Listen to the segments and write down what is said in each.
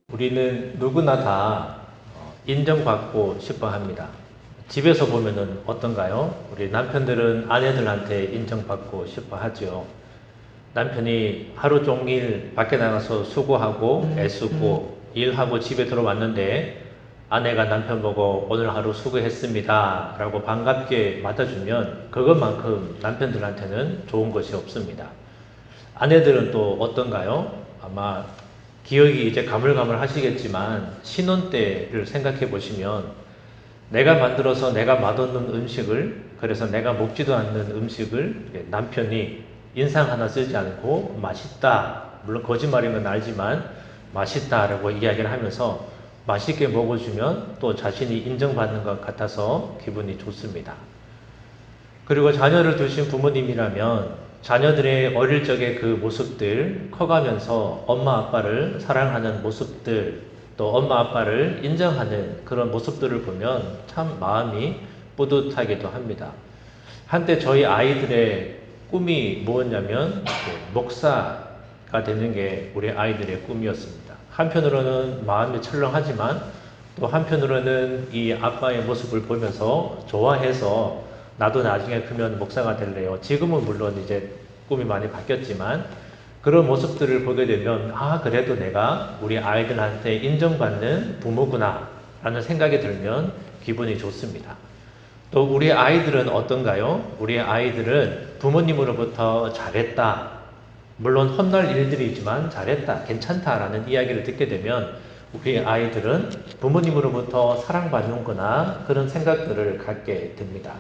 우리는 누구나 다 인정받고 싶어 합니다. 집에서 보면은 어떤가요? 우리 남편들은 아내들한테 인정받고 싶어 하죠. 남편이 하루 종일 밖에 나가서 수고하고 애쓰고 일하고 집에 들어왔는데 아내가 남편 보고 오늘 하루 수고했습니다 라고 반갑게 맞아주면 그것만큼 남편들한테는 좋은 것이 없습니다. 아내들은 또 어떤가요? 아마 기억이 이제 가물가물 하시겠지만 신혼 때를 생각해 보시면 내가 만들어서 내가 맛없는 음식을, 그래서 내가 먹지도 않는 음식을 남편이 인상 하나 쓰지 않고 맛있다, 물론 거짓말인 건 알지만 맛있다라고 이야기를 하면서 맛있게 먹어주면 또 자신이 인정받는 것 같아서 기분이 좋습니다. 그리고 자녀를 두신 부모님이라면 자녀들의 어릴 적의 그 모습들, 커가면서 엄마 아빠를 사랑하는 모습들, 또 엄마 아빠를 인정하는 그런 모습들을 보면 참 마음이 뿌듯하기도 합니다. 한때 저희 아이들의 꿈이 뭐였냐면 목사가 되는 게 우리 아이들의 꿈이었습니다. 한편으로는 마음이 철렁하지만 또 한편으로는 이 아빠의 모습을 보면서 좋아해서 나도 나중에 크면 목사가 될래요. 지금은 물론 이제 꿈이 많이 바뀌었지만 그런 모습들을 보게 되면 그래도 내가 우리 아이들한테 인정받는 부모구나 라는 생각이 들면 기분이 좋습니다. 또 우리 아이들은 어떤가요? 우리 아이들은 부모님으로부터 잘했다. 물론 헛날 일들이지만 잘했다, 괜찮다라는 이야기를 듣게 되면 우리 아이들은 부모님으로부터 사랑받는구나 그런 생각들을 갖게 됩니다.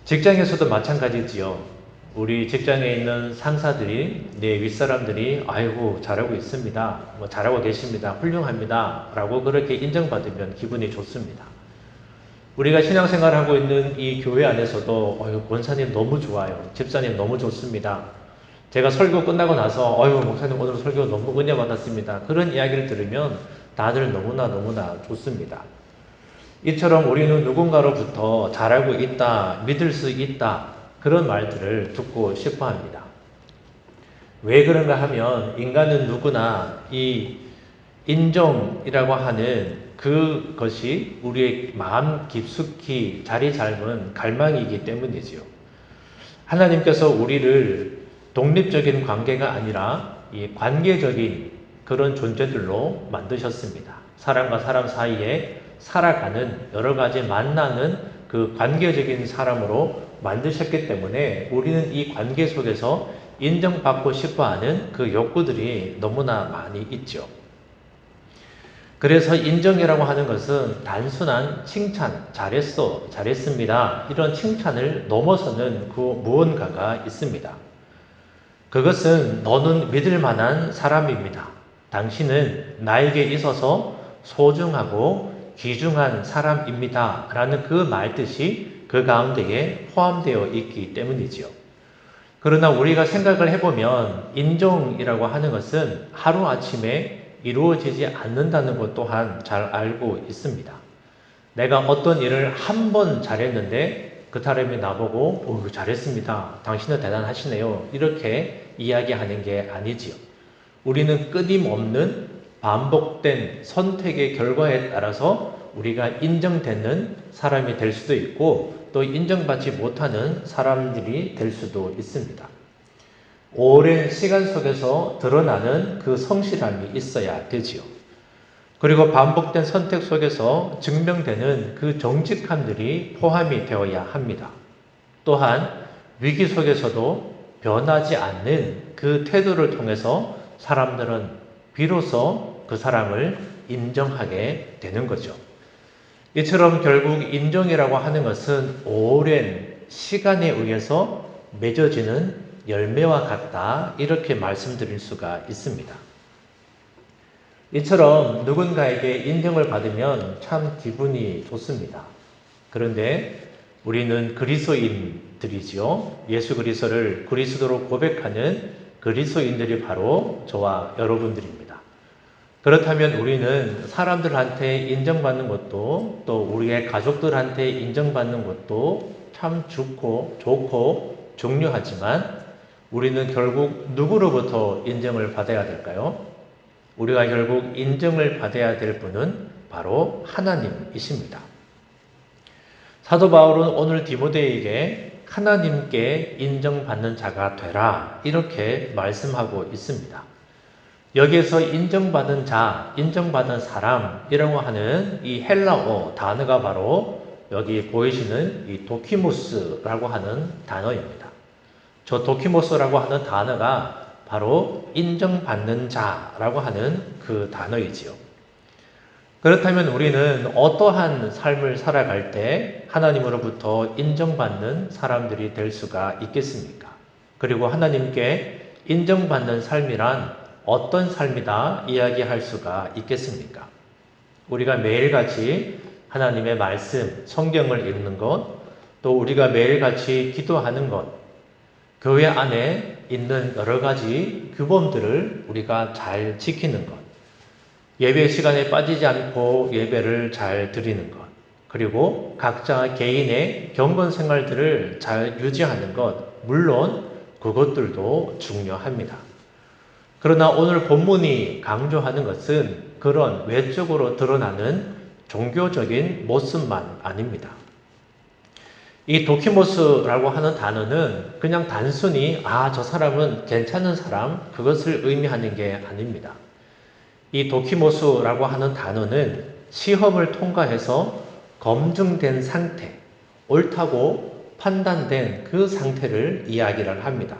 직장에서도 마찬가지지요. 우리 직장에 있는 상사들이 내 윗사람들이 아이고 잘하고 있습니다. 잘하고 계십니다. 훌륭합니다. 라고 그렇게 인정받으면 기분이 좋습니다. 우리가 신앙생활을 하고 있는 이 교회 안에서도 권사님 너무 좋아요. 집사님 너무 좋습니다. 제가 설교 끝나고 나서 목사님 오늘 설교 너무 은혜 받았습니다. 그런 이야기를 들으면 다들 너무나 좋습니다. 이처럼 우리는 누군가로부터 잘하고 있다, 믿을 수 있다, 그런 말들을 듣고 싶어 합니다. 왜 그런가 하면 인간은 누구나 이 인정이라고 하는 그것이 우리의 마음 깊숙이 자리 잡은 갈망이기 때문이지요. 하나님께서 우리를 독립적인 관계가 아니라 이 관계적인 그런 존재들로 만드셨습니다. 사람과 사람 사이에 살아가는 여러 가지 만나는 그 관계적인 사람으로 만드셨기 때문에 우리는 이 관계 속에서 인정받고 싶어하는 그 욕구들이 너무나 많이 있죠. 그래서 인정이라고 하는 것은 단순한 칭찬, 잘했어, 잘했습니다. 이런 칭찬을 넘어서는 그 무언가가 있습니다. 그것은 너는 믿을 만한 사람입니다. 당신은 나에게 있어서 소중하고 귀중한 사람입니다. 라는 그 말뜻이 그 가운데에 포함되어 있기 때문이지요. 그러나 우리가 생각을 해보면 인정이라고 하는 것은 하루아침에 이루어지지 않는다는 것 또한 잘 알고 있습니다. 내가 어떤 일을 한 번 잘했는데 그 사람이 나보고 잘했습니다. 당신은 대단하시네요. 이렇게 이야기하는 게 아니지요. 우리는 끊임없는 반복된 선택의 결과에 따라서 우리가 인정되는 사람이 될 수도 있고 또 인정받지 못하는 사람들이 될 수도 있습니다. 오랜 시간 속에서 드러나는 그 성실함이 있어야 되지요. 그리고 반복된 선택 속에서 증명되는 그 정직함들이 포함이 되어야 합니다. 또한 위기 속에서도 변하지 않는 그 태도를 통해서 사람들은 비로소 그 사람을 인정하게 되는 거죠. 이처럼 결국 인정이라고 하는 것은 오랜 시간에 의해서 맺어지는 열매와 같다, 이렇게 말씀드릴 수가 있습니다. 이처럼 누군가에게 인정을 받으면 참 기분이 좋습니다. 그런데 우리는 그리스도인들이지요. 예수 그리스도를 그리스도로 고백하는 그리스도인들이 바로 저와 여러분들입니다. 그렇다면 우리는 사람들한테 인정받는 것도 또 우리의 가족들한테 인정받는 것도 참 좋고 중요하지만 우리는 결국 누구로부터 인정을 받아야 될까요? 우리가 결국 인정을 받아야 될 분은 바로 하나님이십니다. 사도 바울은 오늘 디모데에게 하나님께 인정받는 자가 되라 이렇게 말씀하고 있습니다. 여기에서 인정받은 자, 인정받은 사람이라고 하는 이 헬라어 단어가 바로 여기 보이시는 이 도키모스라고 하는 단어입니다. 저 도키모스라고 하는 단어가 바로 인정받는 자라고 하는 그 단어이지요. 그렇다면 우리는 어떠한 삶을 살아갈 때 하나님으로부터 인정받는 사람들이 될 수가 있겠습니까? 그리고 하나님께 인정받는 삶이란 어떤 삶이다 이야기할 수가 있겠습니까? 우리가 매일같이 하나님의 말씀, 성경을 읽는 것, 또 우리가 매일같이 기도하는 것, 교회 안에 있는 여러 가지 규범들을 우리가 잘 지키는 것, 예배 시간에 빠지지 않고 예배를 잘 드리는 것, 그리고 각자 개인의 경건 생활들을 잘 유지하는 것, 물론 그것들도 중요합니다. 그러나 오늘 본문이 강조하는 것은 그런 외적으로 드러나는 종교적인 모습만 아닙니다. 이 도키모스라고 하는 단어는 그냥 단순히 저 사람은 괜찮은 사람 그것을 의미하는 게 아닙니다. 이 도키모스라고 하는 단어는 시험을 통과해서 검증된 상태, 옳다고 판단된 그 상태를 이야기를 합니다.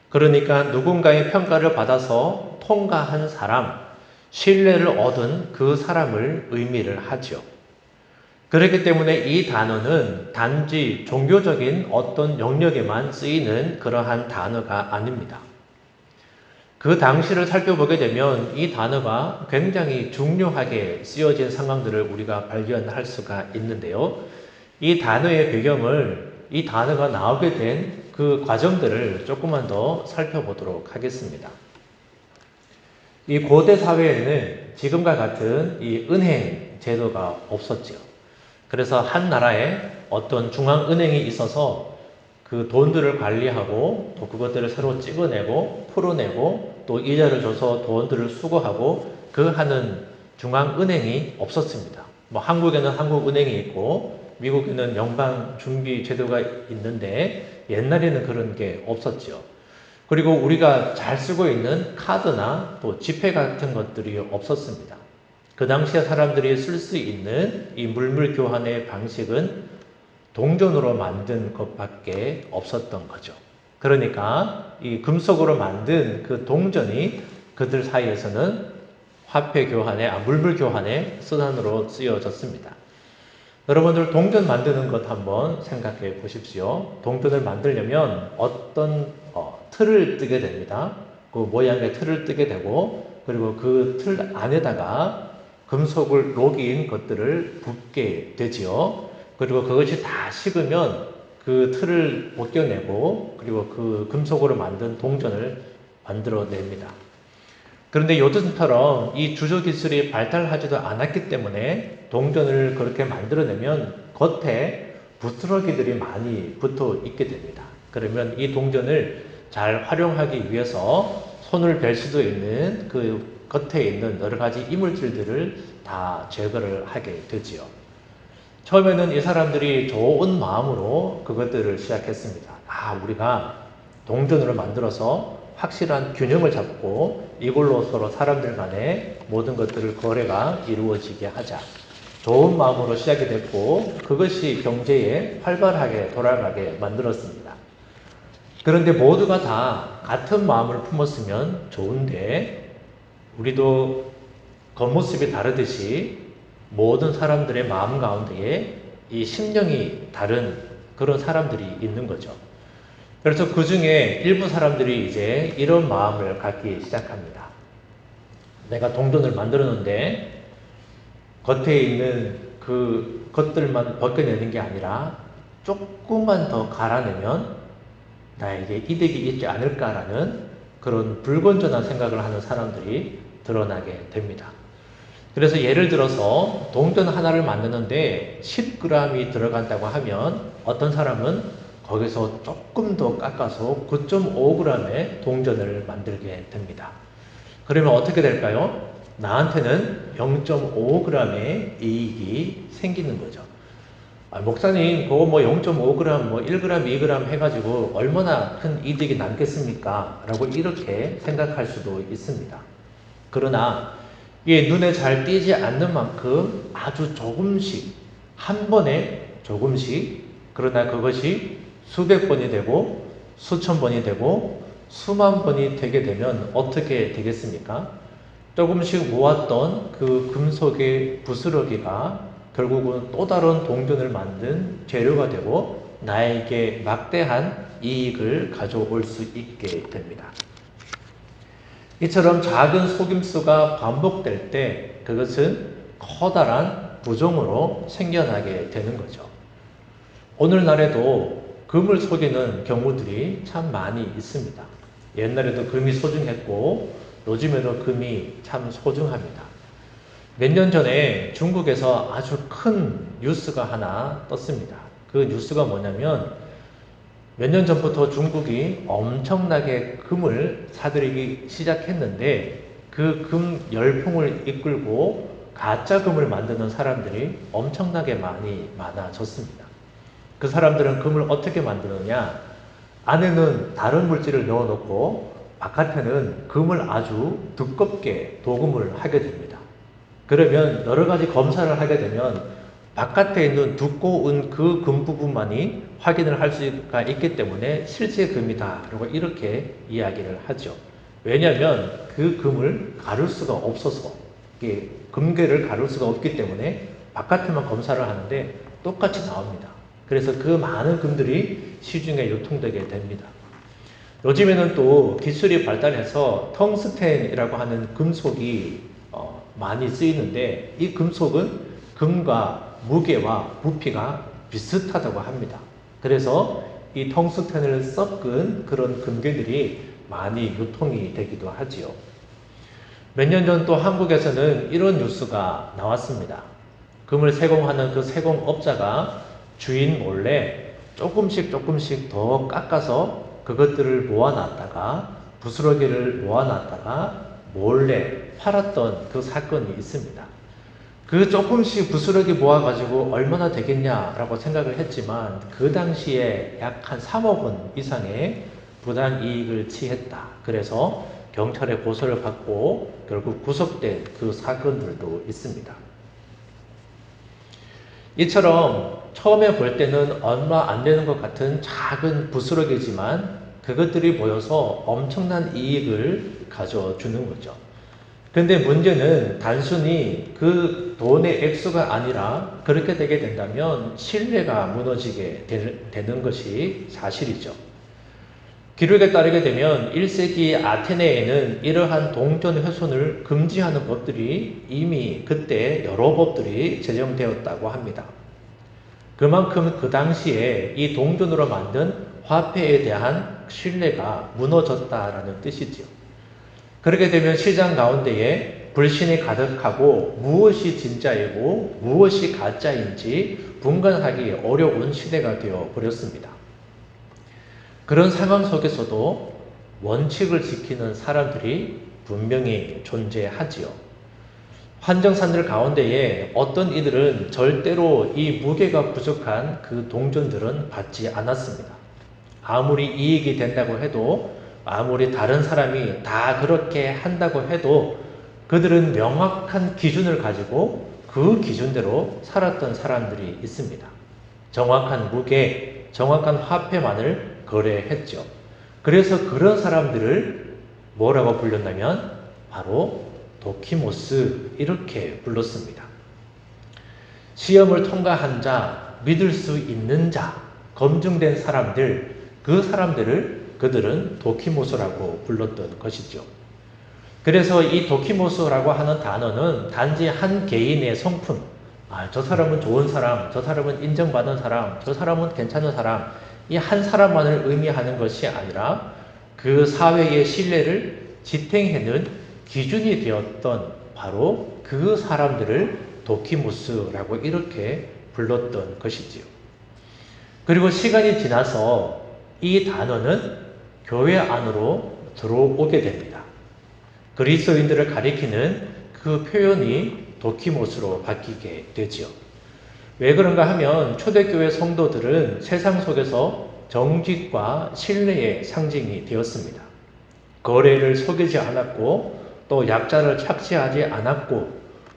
그러니까 누군가의 평가를 받아서 통과한 사람, 신뢰를 얻은 그 사람을 의미를 하죠. 그렇기 때문에 이 단어는 단지 종교적인 어떤 영역에만 쓰이는 그러한 단어가 아닙니다. 그 당시를 살펴보게 되면 이 단어가 굉장히 중요하게 쓰여진 상황들을 우리가 발견할 수가 있는데요. 이 단어의 배경을, 이 단어가 나오게 된 그 과정들을 조금만 더 살펴보도록 하겠습니다. 이 고대 사회에는 지금과 같은 이 은행 제도가 없었죠. 그래서 한 나라에 어떤 중앙은행이 있어서 그 돈들을 관리하고 또 그것들을 새로 찍어내고 풀어내고 또 이자를 줘서 돈들을 수거하고 그 하는 중앙은행이 없었습니다. 한국에는 한국은행이 있고 미국에는 연방준비제도가 있는데 옛날에는 그런 게 없었죠. 그리고 우리가 잘 쓰고 있는 카드나 또 지폐 같은 것들이 없었습니다. 그 당시에 사람들이 쓸 수 있는 이 물물 교환의 방식은 동전으로 만든 것밖에 없었던 거죠. 그러니까 이 금속으로 만든 그 동전이 그들 사이에서는 화폐 교환의, 물물 교환의 수단으로 쓰여졌습니다. 여러분들 동전 만드는 것 한번 생각해 보십시오. 동전을 만들려면 어떤 틀을 뜨게 됩니다. 그 모양의 틀을 뜨게 되고 그리고 그 틀 안에다가 금속을 녹인 것들을 붓게 되지요. 그리고 그것이 다 식으면 그 틀을 벗겨내고 그리고 그 금속으로 만든 동전을 만들어냅니다. 그런데 요즘처럼 이 주조 기술이 발달하지도 않았기 때문에 동전을 그렇게 만들어내면 겉에 부스러기들이 많이 붙어 있게 됩니다. 그러면 이 동전을 잘 활용하기 위해서 손을 댈 수도 있는 그 겉에 있는 여러 가지 이물질들을 다 제거를 하게 되지요. 처음에는 이 사람들이 좋은 마음으로 그것들을 시작했습니다. 우리가 동전으로 만들어서 확실한 균형을 잡고 이걸로 서로 사람들 간에 모든 것들을 거래가 이루어지게 하자. 좋은 마음으로 시작이 됐고 그것이 경제에 활발하게 돌아가게 만들었습니다. 그런데 모두가 다 같은 마음을 품었으면 좋은데 우리도 겉모습이 다르듯이 모든 사람들의 마음 가운데에 이 심령이 다른 그런 사람들이 있는 거죠. 그래서 그 중에 일부 사람들이 이제 이런 마음을 갖기 시작합니다. 내가 동전을 만들었는데 겉에 있는 그 것들만 벗겨내는 게 아니라 조금만 더 갈아내면 나에게 이득이 있지 않을까라는 그런 불건전한 생각을 하는 사람들이 드러나게 됩니다. 그래서 예를 들어서 동전 하나를 만드는데 10g이 들어간다고 하면 어떤 사람은 거기서 조금 더 깎아서 9.5g의 동전을 만들게 됩니다. 그러면 어떻게 될까요? 나한테는 0.5g의 이익이 생기는 거죠. 목사님, 그거 뭐 0.5g, 뭐 1g, 2g 해가지고 얼마나 큰 이득이 남겠습니까? 라고 이렇게 생각할 수도 있습니다. 그러나 이게 눈에 잘 띄지 않는 만큼 아주 조금씩, 한 번에 조금씩, 그러나 그것이 수백 번이 되고 수천 번이 되고 수만 번이 되게 되면 어떻게 되겠습니까? 조금씩 모았던 그 금속의 부스러기가 결국은 또 다른 동전을 만든 재료가 되고 나에게 막대한 이익을 가져올 수 있게 됩니다. 이처럼 작은 속임수가 반복될 때 그것은 커다란 부종으로 생겨나게 되는 거죠. 오늘날에도 금을 속이는 경우들이 참 많이 있습니다. 옛날에도 금이 소중했고 요즘에도 금이 참 소중합니다. 몇 년 전에 중국에서 아주 큰 뉴스가 하나 떴습니다. 그 뉴스가 뭐냐면 몇 년 전부터 중국이 엄청나게 금을 사들이기 시작했는데 그 금 열풍을 이끌고 가짜 금을 만드는 사람들이 엄청나게 많아졌습니다. 그 사람들은 금을 어떻게 만드느냐? 안에는 다른 물질을 넣어놓고 바깥에는 금을 아주 두껍게 도금을 하게 됩니다. 그러면 여러 가지 검사를 하게 되면 바깥에 있는 두꺼운 그 금 부분만이 확인을 할 수가 있기 때문에 실제 금이다 라고 이렇게 이야기를 하죠. 왜냐하면 그 금을 가릴 수가 없어서, 금괴를 가릴 수가 없기 때문에 바깥에만 검사를 하는데 똑같이 나옵니다. 그래서 그 많은 금들이 시중에 유통되게 됩니다. 요즘에는 또 기술이 발달해서 텅스텐이라고 하는 금속이 많이 쓰이는데 이 금속은 금과 무게와 부피가 비슷하다고 합니다. 그래서 이 텅스텐을 섞은 그런 금괴들이 많이 유통이 되기도 하지요. 몇 년 전 또 한국에서는 이런 뉴스가 나왔습니다. 금을 세공하는 그 세공업자가 주인 몰래 조금씩 더 깎아서 그것들을 모아놨다가 부스러기를 모아놨다가 몰래 팔았던 그 사건이 있습니다. 그 조금씩 부스러기 모아가지고 얼마나 되겠냐라고 생각을 했지만 그 당시에 약 한 3억 원 이상의 부당이익을 취했다. 그래서 경찰에 고소를 받고 결국 구속된 그 사건들도 있습니다. 이처럼 처음에 볼 때는 얼마 안 되는 것 같은 작은 부스러기지만 그것들이 모여서 엄청난 이익을 가져주는 거죠. 그런데 문제는 단순히 그 돈의 액수가 아니라 그렇게 되게 된다면 신뢰가 무너지게 되는 것이 사실이죠. 기록에 따르게 되면 1세기 아테네에는 이러한 동전 훼손을 금지하는 법들이 이미 그때 여러 법들이 제정되었다고 합니다. 그만큼 그 당시에 이 동전으로 만든 화폐에 대한 신뢰가 무너졌다라는 뜻이지요. 그렇게 되면 시장 가운데에 불신이 가득하고 무엇이 진짜이고 무엇이 가짜인지 분간하기 어려운 시대가 되어 버렸습니다. 그런 상황 속에서도 원칙을 지키는 사람들이 분명히 존재하지요. 환정산들 가운데에 어떤 이들은 절대로 이 무게가 부족한 그 동전들은 받지 않았습니다. 아무리 이익이 된다고 해도, 아무리 다른 사람이 다 그렇게 한다고 해도 그들은 명확한 기준을 가지고 그 기준대로 살았던 사람들이 있습니다. 정확한 무게, 정확한 화폐만을 거래했죠. 그래서 그런 사람들을 뭐라고 불렀냐면 바로 도키모스 이렇게 불렀습니다. 시험을 통과한 자, 믿을 수 있는 자, 검증된 사람들, 그 사람들을 그들은 도키모스라고 불렀던 것이죠. 그래서 이 도키모스라고 하는 단어는 단지 한 개인의 성품, 저 사람은 좋은 사람, 저 사람은 인정받은 사람, 저 사람은 괜찮은 사람, 이 한 사람만을 의미하는 것이 아니라 그 사회의 신뢰를 지탱하는 기준이 되었던 바로 그 사람들을 도키모스라고 이렇게 불렀던 것이지요. 그리고 시간이 지나서 이 단어는 교회 안으로 들어오게 됩니다. 그리스도인들을 가리키는 그 표현이 도키모스로 바뀌게 되지요. 왜 그런가 하면 초대교회 성도들은 세상 속에서 정직과 신뢰의 상징이 되었습니다. 거래를 속이지 않았고 또 약자를 착취하지 않았고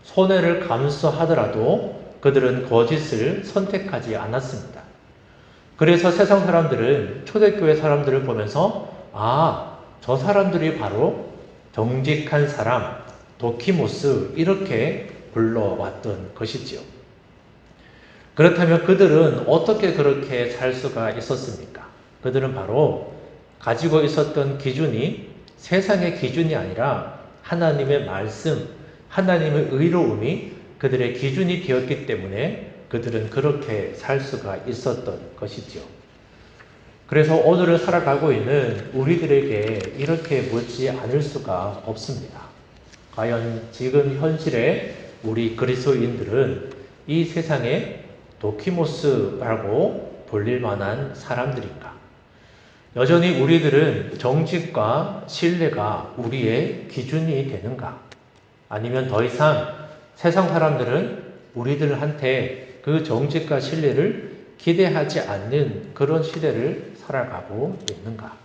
손해를 감수하더라도 그들은 거짓을 선택하지 않았습니다. 그래서 세상 사람들은 초대교회 사람들을 보면서 저 사람들이 바로 정직한 사람, 도키모스 이렇게 불러왔던 것이지요. 그렇다면 그들은 어떻게 그렇게 살 수가 있었습니까? 그들은 바로 가지고 있었던 기준이 세상의 기준이 아니라 하나님의 말씀, 하나님의 의로움이 그들의 기준이 되었기 때문에 그들은 그렇게 살 수가 있었던 것이죠. 그래서 오늘을 살아가고 있는 우리들에게 이렇게 묻지 않을 수가 없습니다. 과연 지금 현실에 우리 그리스도인들은 이 세상에 도키모스라고 불릴 만한 사람들인가? 여전히 우리들은 정직과 신뢰가 우리의 기준이 되는가? 아니면 더 이상 세상 사람들은 우리들한테 그 정직과 신뢰를 기대하지 않는 그런 시대를 살아가고 있는가?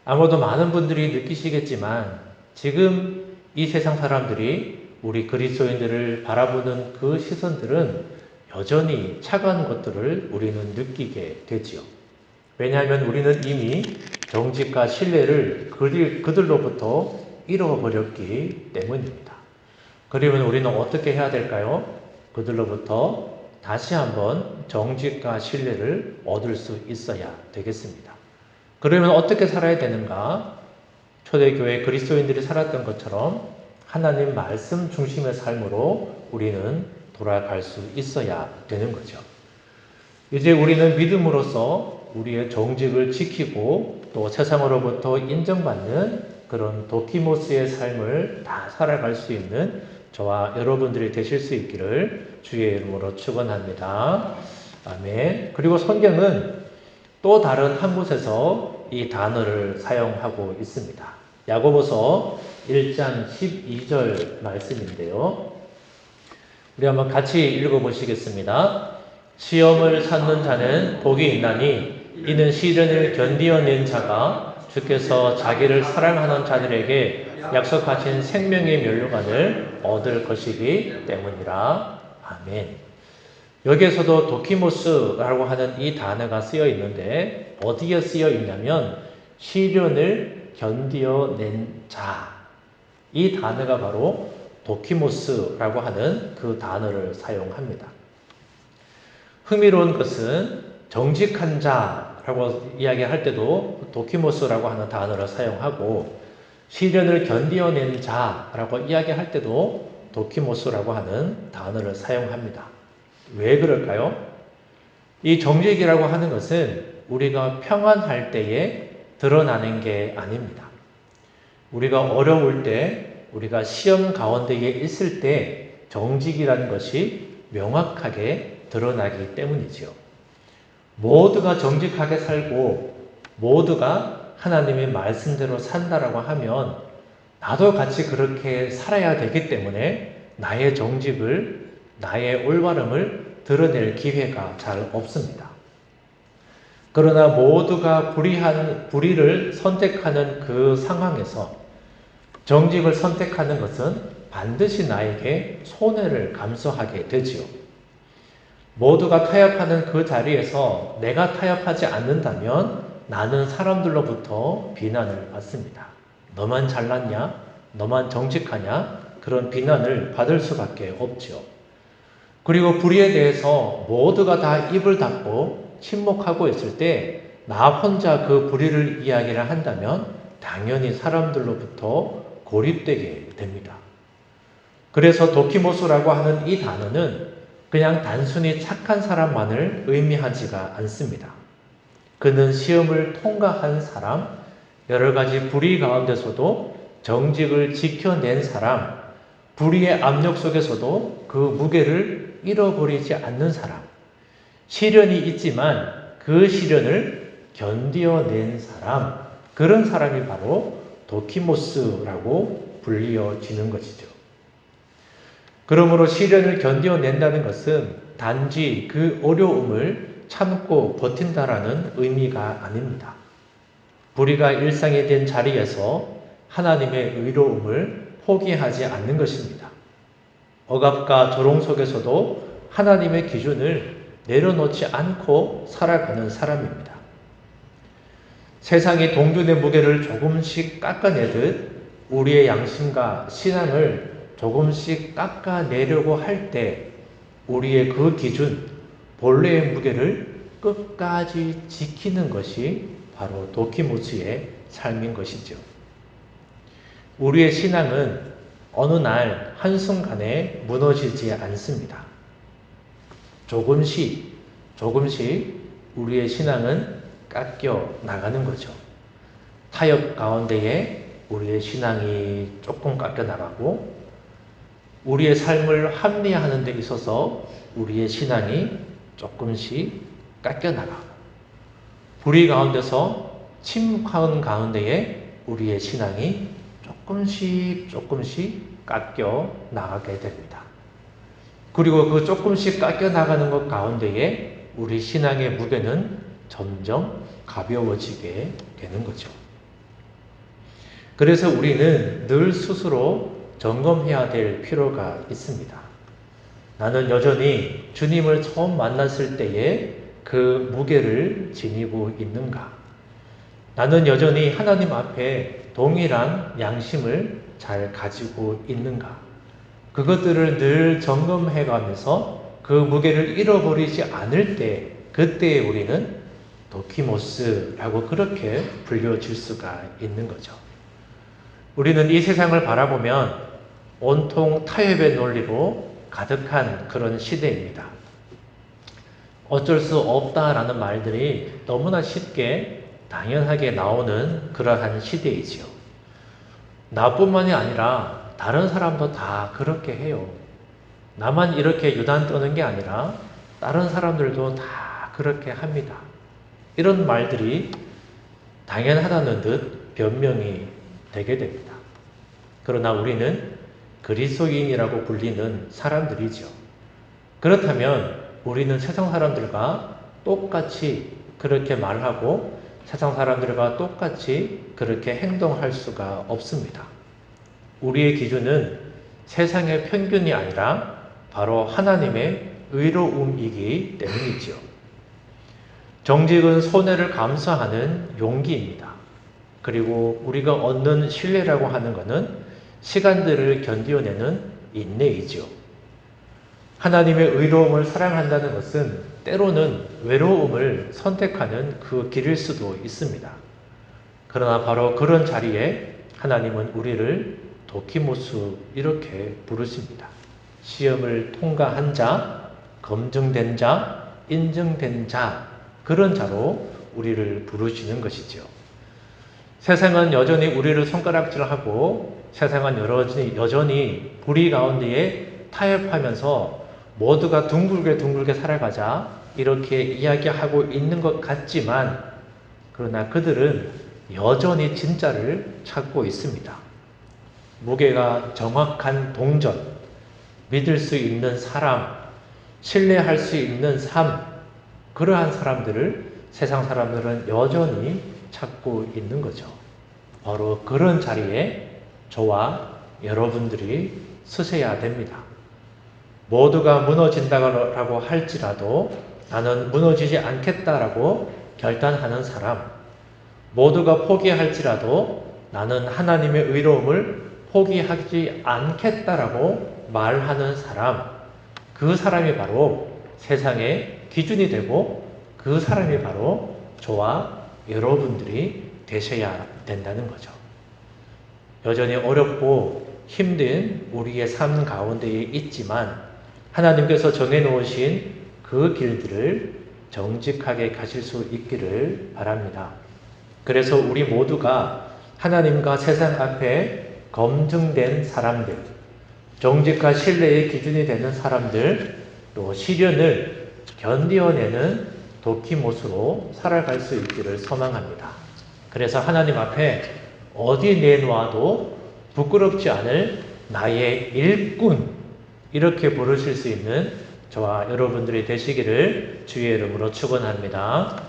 아마도 많은 분들이 느끼시겠지만 지금 이 세상 사람들이 우리 그리스도인들을 바라보는 그 시선들은 여전히 차가운 것들을 우리는 느끼게 되지요. 왜냐하면 우리는 이미 정직과 신뢰를 그들로부터 잃어버렸기 때문입니다. 그러면 우리는 어떻게 해야 될까요? 그들로부터 다시 한번 정직과 신뢰를 얻을 수 있어야 되겠습니다. 그러면 어떻게 살아야 되는가? 초대교회 그리스도인들이 살았던 것처럼 하나님 말씀 중심의 삶으로 우리는 돌아갈 수 있어야 되는 거죠. 이제 우리는 믿음으로써 우리의 정직을 지키고 또 세상으로부터 인정받는 그런 도키모스의 삶을 다 살아갈 수 있는 저와 여러분들이 되실 수 있기를 주의 이름으로 축원합니다. 아멘. 그리고 성경은 또 다른 한 곳에서 이 단어를 사용하고 있습니다. 야고보서 1장 12절 말씀인데요. 우리 한번 같이 읽어보시겠습니다. 시험을 찾는 자는 복이 있나니 이는 시련을 견디어낸 자가 주께서 자기를 사랑하는 자들에게 약속하신 생명의 면류관을 얻을 것이기 때문이라. 아멘. 여기에서도 도키모스라고 하는 이 단어가 쓰여 있는데 어디에 쓰여 있냐면 시련을 견디어낸 자. 이 단어가 바로 도키모스라고 하는 그 단어를 사용합니다. 흥미로운 것은 정직한 자라고 이야기할 때도 도키모스라고 하는 단어를 사용하고 시련을 견디어낸 자라고 이야기할 때도 도키모스라고 하는 단어를 사용합니다. 왜 그럴까요? 이 정직이라고 하는 것은 우리가 평안할 때에 드러나는 게 아닙니다. 우리가 어려울 때, 우리가 시험 가운데에 있을 때 정직이라는 것이 명확하게 드러나기 때문이지요. 모두가 정직하게 살고 모두가 하나님의 말씀대로 산다라고 하면 나도 같이 그렇게 살아야 되기 때문에 나의 정직을, 나의 올바름을 드러낼 기회가 잘 없습니다. 그러나 모두가 불의를 선택하는 그 상황에서 정직을 선택하는 것은 반드시 나에게 손해를 감수하게 되지요. 모두가 타협하는 그 자리에서 내가 타협하지 않는다면 나는 사람들로부터 비난을 받습니다. 너만 잘났냐? 너만 정직하냐? 그런 비난을 받을 수밖에 없죠. 그리고 불의에 대해서 모두가 다 입을 닫고 침묵하고 있을 때 나 혼자 그 불의를 이야기를 한다면 당연히 사람들로부터 고립되게 됩니다. 그래서 도키모스라고 하는 이 단어는 그냥 단순히 착한 사람만을 의미하지가 않습니다. 그는 시험을 통과한 사람, 여러 가지 불의 가운데서도 정직을 지켜낸 사람, 불의의 압력 속에서도 그 무게를 잃어버리지 않는 사람, 시련이 있지만 그 시련을 견뎌낸 사람, 그런 사람이 바로 도키모스라고 불리어지는 것이죠. 그러므로 시련을 견뎌낸다는 것은 단지 그 어려움을 참고 버틴다라는 의미가 아닙니다. 불의가 일상이 된 자리에서 하나님의 의로움을 포기하지 않는 것입니다. 억압과 조롱 속에서도 하나님의 기준을 내려놓지 않고 살아가는 사람입니다. 세상이 동전의 무게를 조금씩 깎아내듯 우리의 양심과 신앙을 조금씩 깎아내려고 할 때 우리의 그 기준, 본래의 무게를 끝까지 지키는 것이 바로 도키모스의 삶인 것이죠. 우리의 신앙은 어느 날 한순간에 무너지지 않습니다. 조금씩 우리의 신앙은 깎여 나가는 거죠. 타협 가운데에 우리의 신앙이 조금 깎여 나가고 우리의 삶을 합리화하는 데 있어서 우리의 신앙이 조금씩 깎여 나가고 불의 가운데서 침묵한 가운데에 우리의 신앙이 조금씩 깎여 나가게 됩니다. 그리고 그 조금씩 깎여 나가는 것 가운데에 우리 신앙의 무게는 점점 가벼워지게 되는 거죠. 그래서 우리는 늘 스스로 점검해야 될 필요가 있습니다. 나는 여전히 주님을 처음 만났을 때의 그 무게를 지니고 있는가? 나는 여전히 하나님 앞에 동일한 양심을 잘 가지고 있는가? 그것들을 늘 점검해 가면서 그 무게를 잃어버리지 않을 때 그때에 우리는 도키모스라고 그렇게 불려질 수가 있는 거죠. 우리는 이 세상을 바라보면 온통 타협의 논리로 가득한 그런 시대입니다. 어쩔 수 없다라는 말들이 너무나 쉽게 당연하게 나오는 그러한 시대이지요. 나뿐만이 아니라 다른 사람도 다 그렇게 해요. 나만 이렇게 유단 떠는 게 아니라 다른 사람들도 다 그렇게 합니다. 이런 말들이 당연하다는 듯 변명이 되게 됩니다. 그러나 우리는 그리스도인이라고 불리는 사람들이죠. 그렇다면 우리는 세상 사람들과 똑같이 그렇게 말하고 세상 사람들과 똑같이 그렇게 행동할 수가 없습니다. 우리의 기준은 세상의 편견이 아니라 바로 하나님의 의로움이기 때문이죠. 정직은 손해를 감수하는 용기입니다. 그리고 우리가 얻는 신뢰라고 하는 것은 시간들을 견디어내는 인내이죠. 하나님의 의로움을 사랑한다는 것은 때로는 외로움을 선택하는 그 길일 수도 있습니다. 그러나 바로 그런 자리에 하나님은 우리를 도키모스 이렇게 부르십니다. 시험을 통과한 자, 검증된 자, 인정된 자, 그런 자로 우리를 부르시는 것이죠. 세상은 여전히 우리를 손가락질하고 세상은 여전히 불의 가운데에 타협하면서 모두가 둥글게 살아가자 이렇게 이야기하고 있는 것 같지만 그러나 그들은 여전히 진짜를 찾고 있습니다. 무게가 정확한 동전, 믿을 수 있는 사람, 신뢰할 수 있는 삶, 그러한 사람들을 세상 사람들은 여전히 찾고 있는 거죠. 바로 그런 자리에 저와 여러분들이 서셔야 됩니다. 모두가 무너진다고 할지라도 나는 무너지지 않겠다라고 결단하는 사람, 모두가 포기할지라도 나는 하나님의 의로움을 포기하지 않겠다라고 말하는 사람, 그 사람이 바로 세상의 기준이 되고 그 사람이 바로 저와 여러분들이 되셔야 된다는 거죠. 여전히 어렵고 힘든 우리의 삶 가운데에 있지만 하나님께서 정해놓으신 그 길들을 정직하게 가실 수 있기를 바랍니다. 그래서 우리 모두가 하나님과 세상 앞에 검증된 사람들, 정직과 신뢰의 기준이 되는 사람들, 또 시련을 견디어내는 도키못으로 살아갈 수 있기를 소망합니다. 그래서 하나님 앞에 어디 내놓아도 부끄럽지 않을 나의 일꾼, 이렇게 부르실 수 있는 저와 여러분들이 되시기를 주의 이름으로 축원합니다.